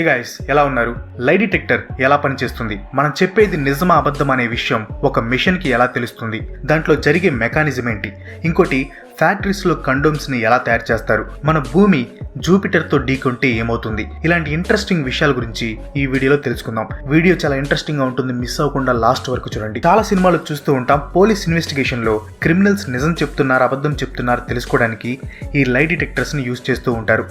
Hey guys, ఎలా ఉన్నారు? Lie detector ఎలా పనిచేస్తుంది, మనం చెప్పేది నిజమా అబద్ధం అనే విషయం ఒక మిషన్ కి ఎలా తెలుస్తుంది, దాంట్లో జరిగే మెకానిజం ఏంటి, ఇంకోటి ఫ్యాక్టరీస్ లో కండోమ్స్ ని ఎలా తయారు చేస్తారు, మన భూమి జూపిటర్ తో ఢీకొంటే ఏమవుతుంది, ఇలాంటి ఇంట్రెస్టింగ్ విషయాల గురించి ఈ వీడియోలో తెలుసుకుందాం. వీడియో చాలా ఇంట్రెస్టింగ్ గా ఉంటుంది, మిస్ అవ్వకుండా లాస్ట్ వరకు చూడండి. చాలా సినిమాలు చూస్తూ ఉంటాం, పోలీస్ ఇన్వెస్టిగేషన్ లో క్రిమినల్స్ నిజం చెప్తున్నారు అబద్ధం చెప్తున్నారు తెలుసుకోవడానికి ఈ లై డిటెక్టర్స్ ని యూజ్ చేస్తూ ఉంటారు.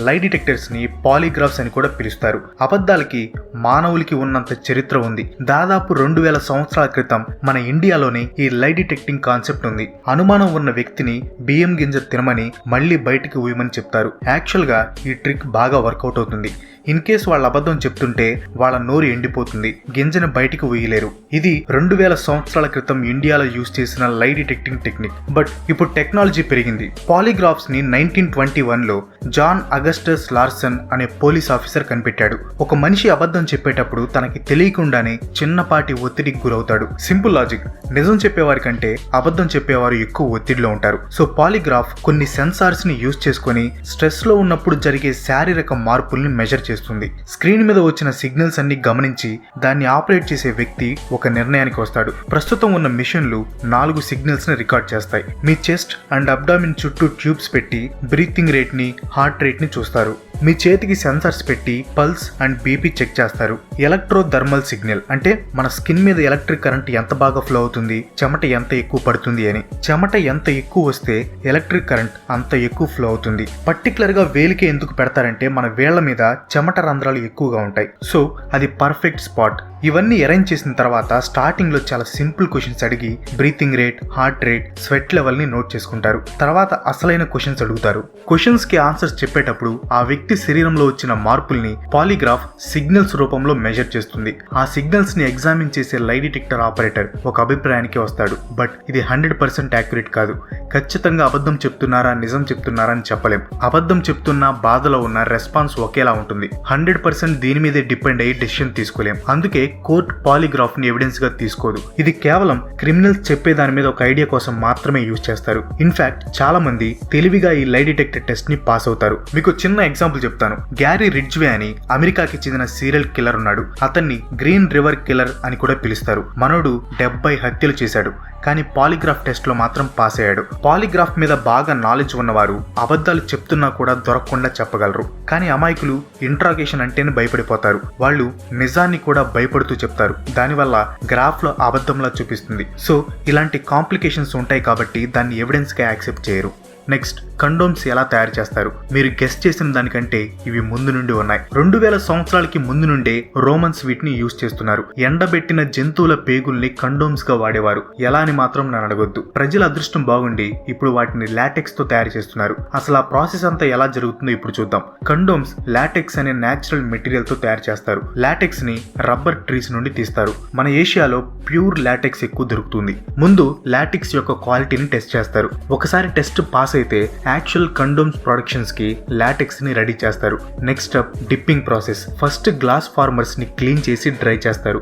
లై డిటెక్టర్స్ ని పాలీగ్రాఫ్స్ అని కూడా పిలుస్తారు. అబద్ధాలకి మానవులకి ఉన్నంత చరిత్ర ఉంది. దాదాపు 2000 సంవత్సరాల క్రితం మన ఇండియాలోనే ఈ లై డిటెక్టింగ్ కాన్సెప్ట్ ఉంది. అనుమానం ఉన్న వ్యక్తిని బియ్యం గింజ తినమని మళ్ళీ బయటికి ఊయమని చెప్తారు. యాక్చువల్ గా ఈ ట్రిక్ బాగా వర్కౌట్ అవుతుంది. ఇన్ కేస్ వాళ్ళ అబద్ధం చెప్తుంటే వాళ్ళ నోరు ఎండిపోతుంది, గింజను బయటికి ఊయలేరు. ఇది 2000 సంవత్సరాల క్రితం ఇండియాలో యూజ్ చేసిన లై డిటెక్టింగ్ టెక్నిక్. బట్ ఇప్పుడు టెక్నాలజీ పెరిగింది. పాలీగ్రాఫ్స్ ని 1921లో జాన్ అగస్టస్ లార్సన్ అనే పోలీస్ ఆఫీసర్ కనిపెట్టాడు. ఒక మనిషి అబద్ధం చెప్పేటప్పుడు తనకి తెలియకుండానే చిన్నపాటి ఒత్తిడికి గురవుతాడు. సింపుల్ లాజిక్, నిజం చెప్పేవారి కంటే అబద్ధం చెప్పేవారు ఎక్కువ ఒత్తిడిలో ఉంటారు. సో పాలీగ్రాఫ్ కొన్ని సెన్సార్స్ ని యూజ్ చేసుకుని స్ట్రెస్ లో ఉన్నప్పుడు జరిగే శారీరక మార్పుల్ని మెజర్ చేస్తుంది. స్క్రీన్ మీద వచ్చిన సిగ్నల్స్ అన్ని గమనించి దాన్ని ఆపరేట్ చేసే వ్యక్తి ఒక నిర్ణయానికి వస్తాడు. ప్రస్తుతం ఉన్న మిషన్లు 4 సిగ్నల్స్ ని రికార్డ్ చేస్తాయి. మీ చెస్ట్ అండ్ అబ్డామిన్ చుట్టూ ట్యూబ్స్ పెట్టి బ్రీతింగ్ రేట్ ని, హార్ట్ రేట్ ని చూస్తారు. మీ చేతికి సెన్సార్స్ పెట్టి పల్స్ అండ్ బీపీ చెక్ చేస్తారు. ఎలక్ట్రో థర్మల్ సిగ్నల్ అంటే మన స్కిన్ మీద ఎలక్ట్రిక్ కరెంట్ ఎంత బాగా ఫ్లో అవుతుంది, చెమట ఎంత ఎక్కువ పడుతుంది అని. చెమట ఎంత ఎక్కువ వస్తే ఎలక్ట్రిక్ కరెంట్ అంత ఎక్కువ ఫ్లో అవుతుంది. పర్టికులర్ గా వేలికే ఎందుకు పెడతారంటే మన వేళ్ల మీద చెమట రంధ్రాలు ఎక్కువగా ఉంటాయి. సో అది పర్ఫెక్ట్ స్పాట్. ఇవన్నీ అరేంజ్ చేసిన తర్వాత స్టార్టింగ్ లో చాలా సింపుల్ క్వశ్చన్స్ అడిగి breathing rate, heart rate, sweat level ని నోట్ చేసుకుంటారు. తర్వాత అసలైన క్వశ్చన్స్ అడుగుతారు. క్వశ్చన్స్ కి ఆన్సర్స్ చెప్పేటప్పుడు ఆ వ్యక్తి శరీరంలో వచ్చిన మార్పుల్ని పాలీగ్రాఫ్ సిగ్నల్స్ రూపంలో మెజర్ చేస్తుంది. ఆ సిగ్నల్స్ ని ఎగ్జామిన్ చేసే లై డిటెక్టర్ ఆపరేటర్ ఒక అభిప్రాయానికి వస్తాడు. బట్ ఇది 100% యాక్యురేట్ కాదు. ఖచ్చితంగా అబద్ధం చెప్తున్నారా నిజం చెప్తున్నారా అని చెప్పలేం. అబద్ధం చెప్తున్నా బాధలో ఉన్న రెస్పాన్స్ ఒకేలా ఉంటుంది. 100% దీని మీదే డిపెండ్ అయ్యి డెసిషన్ తీసుకోలేం. అందుకే కోర్ట్ పాలీగ్రాఫ్ ని ఎవిడెన్స్ గా తీసుకోదు. ఇది కేవలం క్రిమినల్స్ చెప్పే దాని మీద ఒక ఐడియా కోసం మాత్రమే యూజ్ చేస్తారు. ఇన్ఫాక్ట్ చాలా మంది తెలివిగా ఈ లై డిటెక్టర్ టెస్ట్ ని పాస్ అవుతారు. మీకు చిన్న ఎగ్జాంపుల్ చెప్తాను. గ్యారీ రిడ్జ్వే అని అమెరికాకి చెందిన సీరియల్ కిల్లర్ ఉన్నాడు. అతన్ని గ్రీన్ రివర్ కిల్లర్ అని కూడా పిలుస్తారు. మనోడు 70 హత్యలు చేశాడు, కానీ పాలీగ్రాఫ్ టెస్ట్ లో మాత్రం పాస్ అయ్యాడు. పాలీగ్రాఫ్ మీద బాగా నాలెడ్జ్ ఉన్నవారు అబద్ధాలు చెప్తున్నా కూడా దొరకకుండా చెప్పగలరు. కానీ అమాయకులు ఇంట్రాగేషన్ అంటేనే భయపడిపోతారు. వాళ్ళు నిజాన్ని కూడా భయపడుతూ చెప్తారు. దానివల్ల గ్రాఫ్ లో అబద్ధంలా చూపిస్తుంది. సో ఇలాంటి కాంప్లికేషన్స్ ఉంటాయి కాబట్టి దాన్ని ఎవిడెన్స్ గా యాక్సెప్ట్ చేయరు. నెక్స్ట్, కండోమ్స్ ఎలా తయారు చేస్తారు? మీరు గెస్ చేసిన దానికంటే ఇవి ముందు నుండి ఉన్నాయి. 2000 సంవత్సరాలకి ముందు నుండే రోమన్స్ వీటిని యూజ్ చేస్తున్నారు. ఎండబెట్టిన జంతువుల పేగుల్ని కండోమ్స్ గా వాడేవారు. ఎలా అని మాత్రం నన్ను అడగొద్దు. ప్రజల అదృష్టం బాగుండి ఇప్పుడు వాటిని లాటెక్స్ తో తయారు చేస్తున్నారు. అసలు ఆ ప్రాసెస్ అంతా ఎలా జరుగుతుందో ఇప్పుడు చూద్దాం. కండోమ్స్ లాటెక్స్ అనే నేచురల్ మెటీరియల్ తో తయారు చేస్తారు. లాటెక్స్ ని రబ్బర్ ట్రీస్ నుండి తీస్తారు. మన ఏషియాలో ప్యూర్ లాటెక్స్ ఎక్కువ దొరుకుతుంది. ముందు లాటెక్స్ యొక్క క్వాలిటీని టెస్ట్ చేస్తారు. ఒకసారి టెస్ట్ పాస్ అయితే యాక్చువల్ కండోమ్స్ ప్రొడక్షన్స్ కి లాటెక్స్ ని రెడీ చేస్తారు. Next step dipping process. First glass farmers ని క్లీన్ చేసి డ్రై చేస్తారు.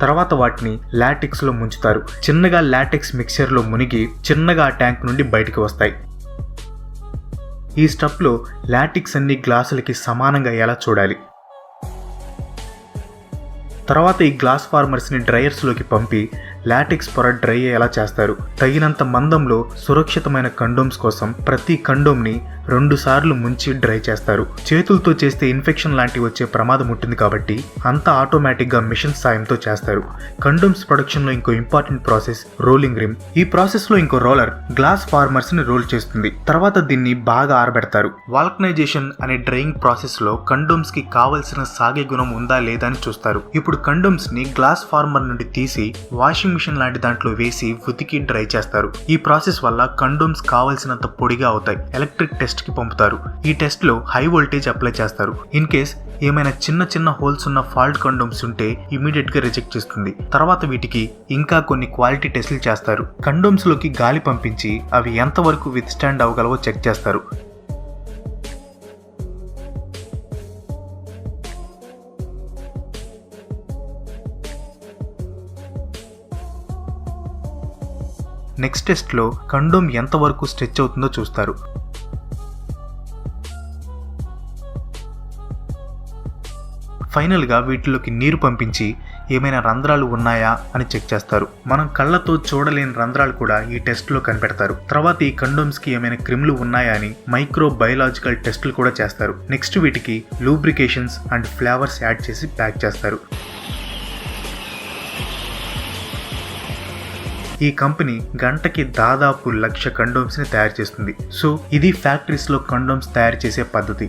తర్వాత వాటిని లాటెక్స్ లో ముంచుతారు. చిన్నగా లాటెక్స్ మిక్చర్ లో మునిగి చిన్నగా ఆ ట్యాంక్ నుండి బయటికి వస్తాయి. ఈ స్టెప్ లో లాటెక్స్ అన్ని గ్లాసులకి సమానంగా ఎలా చూడాలి. తర్వాత ఈ గ్లాస్ ఫార్మర్స్ ని డ్రైయర్స్ లోకి పంపి లాటెక్స్ పొర డ్రై అయ్యేలా చేస్తారు. తగినంత మందంలో సురక్షితమైన కండోమ్స్ కోసం ప్రతి కండోమ్ ని 2 సార్లు ముంచి డ్రై చేస్తారు. చేతులతో చేస్తే ఇన్ఫెక్షన్ లాంటివి వచ్చే ప్రమాదం ఉంటుంది కాబట్టి అంతా ఆటోమేటిక్ గా మిషన్ సాయంతో చేస్తారు. కండోమ్స్ ప్రొడక్షన్ లో ఇంకో ఇంపార్టెంట్ ప్రాసెస్ రోలింగ్ రిమ్. ఈ ప్రాసెస్ లో ఇంకో రోలర్ గ్లాస్ ఫార్మర్స్ ని రోల్ చేస్తుంది. తర్వాత దీన్ని బాగా ఆరబెడతారు. వాల్కనైజేషన్ అనే డ్రైయింగ్ ప్రాసెస్ లో కండోమ్స్ కి కావలసిన సాగే గుణం ఉందా లేదా అని చూస్తారు. ఇప్పుడు కండోమ్స్ ని గ్లాస్ ఫార్మర్ నుండి తీసి వాషింగ్ మిషన్ లాంటి దాంట్లో వేసి ఉతికి డ్రై చేస్తారు. ఈ ప్రాసెస్ వల్ల కండోమ్స్ కావలసినంత పొడిగా అవుతాయి. ఎలక్ట్రిక్ టెస్ట్ కి పంపుతారు. ఈ టెస్ట్ లో హై వోల్టేజ్ అప్లై చేస్తారు. ఇన్ కేస్ ఏమైనా చిన్న హోల్స్ ఉన్న ఫాల్ట్ కండోమ్స్ ఉంటే ఇమీడియట్ గా రిజెక్ట్ చేస్తుంది. తర్వాత వీటికి ఇంకా కొన్ని క్వాలిటీ టెస్టులు చేస్తారు. కండోమ్స్ లోకి గాలి పంపించి అవి ఎంతవరకు విత్ స్టాండ్ అవ్వగలవో చెక్ చేస్తారు. నెక్స్ట్ టెస్ట్ లో కండోమ్ ఎంతవరకు స్ట్రెచ్ అవుతుందో చూస్తారు. ఫైనల్గా వీటిలోకి నీరు పంపించి ఏమైనా రంధ్రాలు ఉన్నాయా అని చెక్ చేస్తారు. మనం కళ్ళతో చూడలేని రంధ్రాలు కూడా ఈ టెస్ట్లో కనిపెడతారు. తర్వాత ఈ కండోమ్స్కి ఏమైనా క్రిములు ఉన్నాయా అని మైక్రో బయోలాజికల్ టెస్టులు కూడా చేస్తారు. నెక్స్ట్ వీటికి లూబ్రికేషన్స్ అండ్ ఫ్లేవర్స్ యాడ్ చేసి ప్యాక్ చేస్తారు. ఈ కంపెనీ గంటకి దాదాపు 1,00,000 కండోమ్స్ని తయారు చేస్తుంది. సో ఇది ఫ్యాక్టరీస్లో కండోమ్స్ తయారు చేసే పద్ధతి.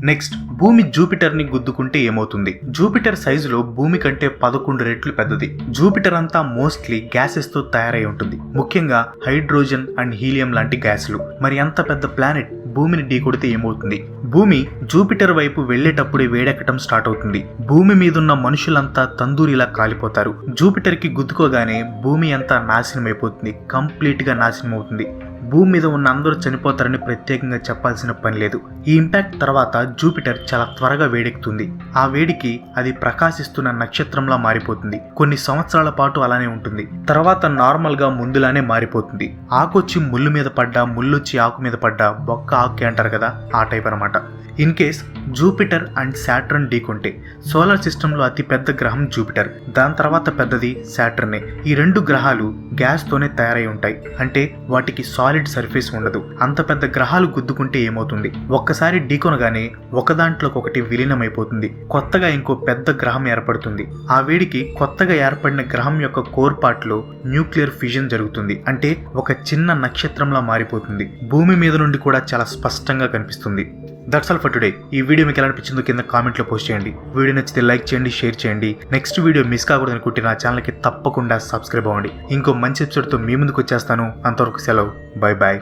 నెక్స్ట్, భూమి జూపిటర్ని గుద్దుకుంటే ఏమవుతుంది? జూపిటర్ సైజులో భూమి కంటే 11 రెట్లు పెద్దది. జూపిటర్ అంతా మోస్ట్లీ గ్యాసెస్తో తయారై ఉంటుంది, ముఖ్యంగా హైడ్రోజన్ అండ్ హీలియం లాంటి గ్యాసులు. మరి అంత పెద్ద ప్లానెట్ భూమిని ఢీకొడితే ఏమవుతుంది? భూమి జూపిటర్ వైపు వెళ్లేటప్పుడే వేడెక్కడం స్టార్ట్ అవుతుంది. భూమి మీదున్న మనుషులంతా తందూరిలా కాలిపోతారు. జూపిటర్కి గుద్దుకోగానే భూమి అంతా నాశనం అయిపోతుంది, కంప్లీట్గా నాశనం అవుతుంది. భూమి మీద ఉన్న అందరూ చనిపోతారని ప్రత్యేకంగా చెప్పాల్సిన పని లేదు. ఈ ఇంపాక్ట్ తర్వాత జూపిటర్ చాలా త్వరగా వేడెక్కుతుంది. ఆ వేడికి అది ప్రకాశిస్తున్న నక్షత్రంలా మారిపోతుంది. కొన్ని సంవత్సరాల పాటు అలానే ఉంటుంది. తర్వాత నార్మల్గా ముందులానే మారిపోతుంది. ఆకొచ్చి ముళ్ళు మీద పడ్డా, ముళ్ళొచ్చి ఆకు మీద పడ్డా బొక్క ఆకు అంటారు కదా, ఆ టైప్ అనమాట. In case Jupiter and Saturn ఢీకొంటే సోలార్ సిస్టంలో అతి పెద్ద గ్రహం జూపిటర్, దాని తర్వాత పెద్దది సాటర్నే. ఈ 2 గ్రహాలు గ్యాస్తోనే తయారై ఉంటాయి, అంటే వాటికి సాలిడ్ సర్ఫేస్ ఉండదు. అంత పెద్ద గ్రహాలు గుద్దుకుంటే ఏమవుతుంది? ఒక్కసారి ఢీకొనగానే ఒకదాంట్లోకొకటి విలీనమైపోతుంది. కొత్తగా ఇంకో పెద్ద గ్రహం ఏర్పడుతుంది. ఆ వేడికి కొత్తగా ఏర్పడిన గ్రహం యొక్క కోర్ పార్ట్లో న్యూక్లియర్ ఫిజన్ జరుగుతుంది, అంటే ఒక చిన్న నక్షత్రంలా మారిపోతుంది. భూమి మీద నుండి కూడా చాలా స్పష్టంగా కనిపిస్తుంది. That's all for today. ఈ వీడియో మీకు ఎలా అనిపించిందో కింద కామెంట్లో పోస్ట్ చేయండి. వీడియో నచ్చితే లైక్ చేయండి, షేర్ చేయండి. నెక్స్ట్ వీడియో మిస్ కాకూడదు అనుకుంటే నా ఛానల్కి తప్పకుండా సబ్స్క్రైబ్ అవ్వండి. ఇంకో మంచి ఎపిసోడ్తో మీ ముందుకు వచ్చేస్తాను. అంతవరకు సెలవు. Bye bye.